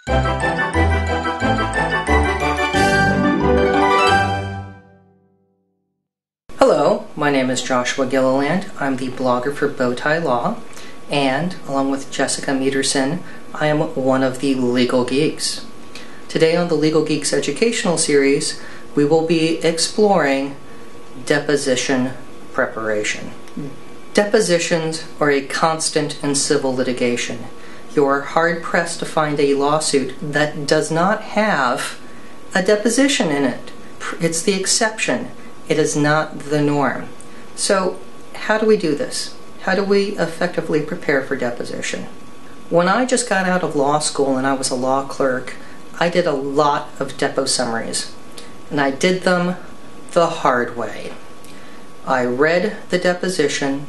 Hello, my name is Joshua Gilliland. I'm the blogger for Bowtie Law, and along with Jessica Meterson, I am one of the Legal Geeks. Today on the Legal Geeks educational series, we will be exploring deposition preparation. Depositions are a constant in civil litigation. You are hard-pressed to find a lawsuit that does not have a deposition in it. It's the exception. It is not the norm. So, how do we do this? How do we effectively prepare for deposition? When I just got out of law school and I was a law clerk, I did a lot of depo summaries. And I did them the hard way. I read the deposition,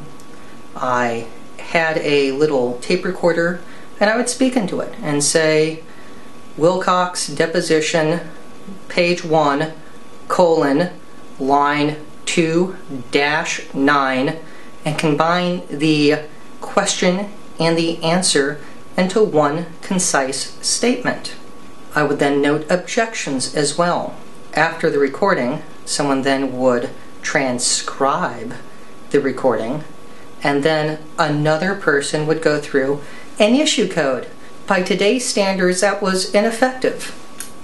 I had a little tape recorder, and I would speak into it and say, Wilcox deposition, page 1, line 2-9, and combine the question and the answer into one concise statement. I would then note objections as well. After the recording, someone then would transcribe the recording, and then another person would go through an issue code. By today's standards, that was ineffective.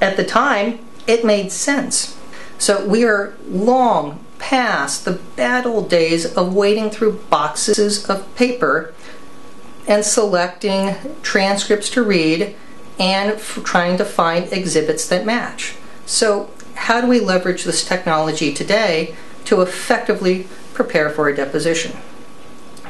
At the time, it made sense. So we are long past the bad old days of wading through boxes of paper and selecting transcripts to read and trying to find exhibits that match. So how do we leverage this technology today to effectively prepare for a deposition?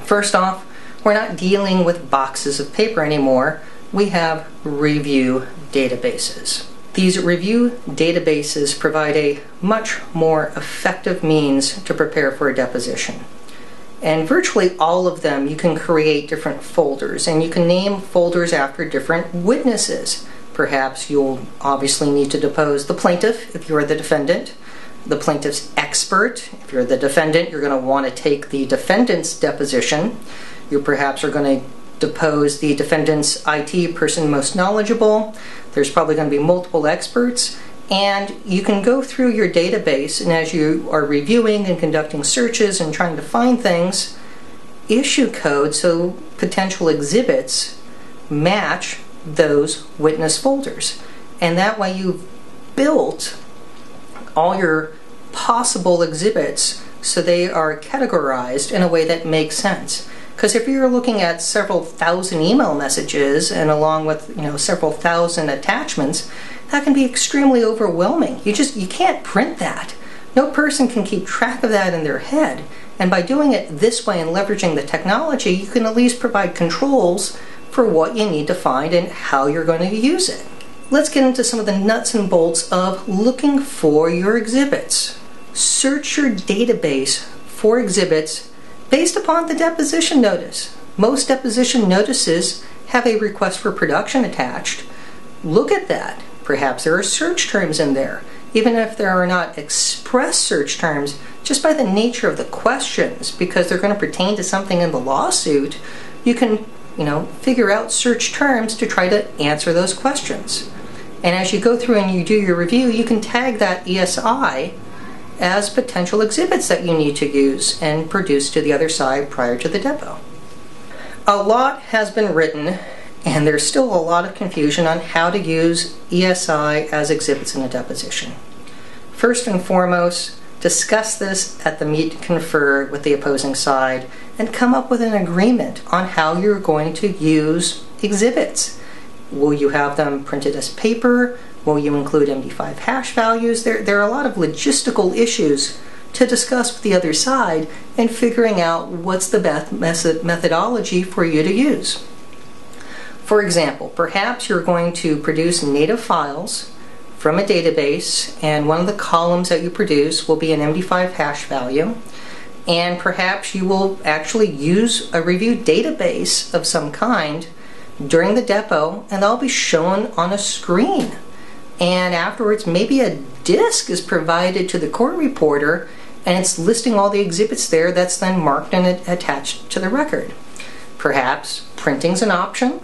First off, we're not dealing with boxes of paper anymore. We have review databases. These review databases provide a much more effective means to prepare for a deposition. And virtually all of them, you can create different folders, and you can name folders after different witnesses. Perhaps you'll obviously need to depose the plaintiff if you're the defendant, the plaintiff's expert. If you're the defendant, you're going to want to take the defendant's deposition. You perhaps are going to depose the defendant's IT person most knowledgeable. There's probably going to be multiple experts, and you can go through your database, and as you are reviewing and conducting searches and trying to find things, issue code so potential exhibits match those witness folders. And that way you've built all your possible exhibits so they are categorized in a way that makes sense. Because if you're looking at several thousand email messages and along with several thousand attachments, that can be extremely overwhelming. You can't print that. No person can keep track of that in their head. And by doing it this way and leveraging the technology, you can at least provide controls for what you need to find and how you're going to use it. Let's get into some of the nuts and bolts of looking for your exhibits. Search your database for exhibits based upon the deposition notice. Most deposition notices have a request for production attached. Look at that. Perhaps there are search terms in there. Even if there are not express search terms, just by the nature of the questions, because they're going to pertain to something in the lawsuit, you can figure out search terms to try to answer those questions. And as you go through and you do your review, you can tag that ESI as potential exhibits that you need to use and produce to the other side prior to the depo. A lot has been written, and there's still a lot of confusion on how to use ESI as exhibits in a deposition. First and foremost, discuss this at the meet and confer with the opposing side and come up with an agreement on how you're going to use exhibits. Will you have them printed as paper? Will you include MD5 hash values? There are a lot of logistical issues to discuss with the other side and figuring out what's the best methodology for you to use. For example, perhaps you're going to produce native files from a database, and one of the columns that you produce will be an MD5 hash value, and perhaps you will actually use a review database of some kind during the depo, and they'll be shown on a screen. And afterwards, maybe a disk is provided to the court reporter, and it's listing all the exhibits there that's then marked and attached to the record. Perhaps printing's an option.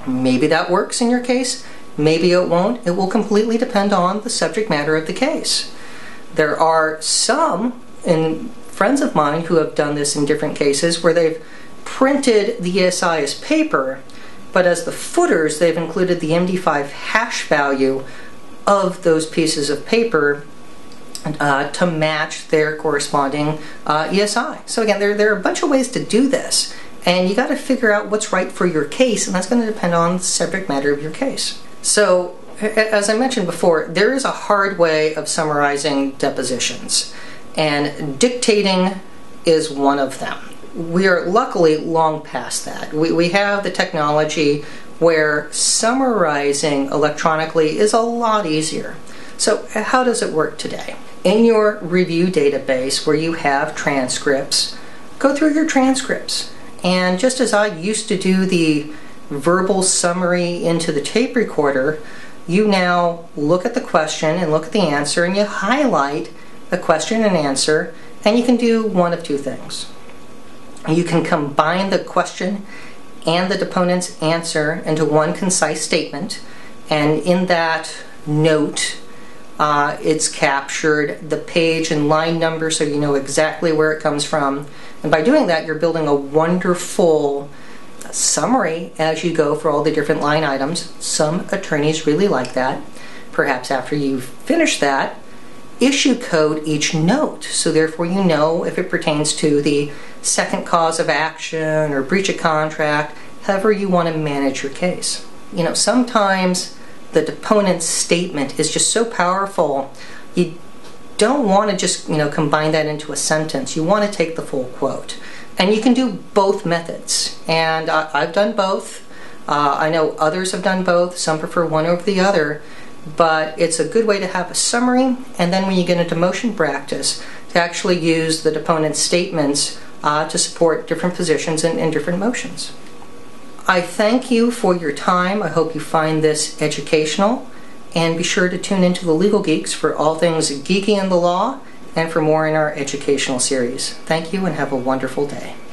Maybe that works in your case. Maybe it won't. It will completely depend on the subject matter of the case. There are some friends of mine who have done this in different cases where they've printed the ESI as paper, but as the footers they've included the MD5 hash value of those pieces of paper to match their corresponding ESI. So again, there are a bunch of ways to do this, and you got to figure out what's right for your case, and that's going to depend on the subject matter of your case. So, as I mentioned before, there is a hard way of summarizing depositions, and dictating is one of them. We are luckily long past that. We have the technology where summarizing electronically is a lot easier. So how does it work today? In your review database where you have transcripts, go through your transcripts. And just as I used to do the verbal summary into the tape recorder, you now look at the question and look at the answer, and you highlight the question and answer, and you can do one of two things. You can combine the question and the deponent's answer into one concise statement, and in that note it's captured the page and line number so you know exactly where it comes from, and by doing that you're building a wonderful summary as you go for all the different line items. Some attorneys really like that. Perhaps after you've finished that, issue code each note, so therefore you know if it pertains to the second cause of action or breach of contract, however you want to manage your case. You know, sometimes the deponent's statement is just so powerful, you don't want to just, combine that into a sentence. You want to take the full quote. And you can do both methods. And I've done both. I know others have done both. Some prefer one over the other. But it's a good way to have a summary, and then when you get into motion practice, to actually use the deponent's statements to support different positions and different motions. I thank you for your time. I hope you find this educational, and be sure to tune into the Legal Geeks for all things geeky in the law and for more in our educational series. Thank you and have a wonderful day.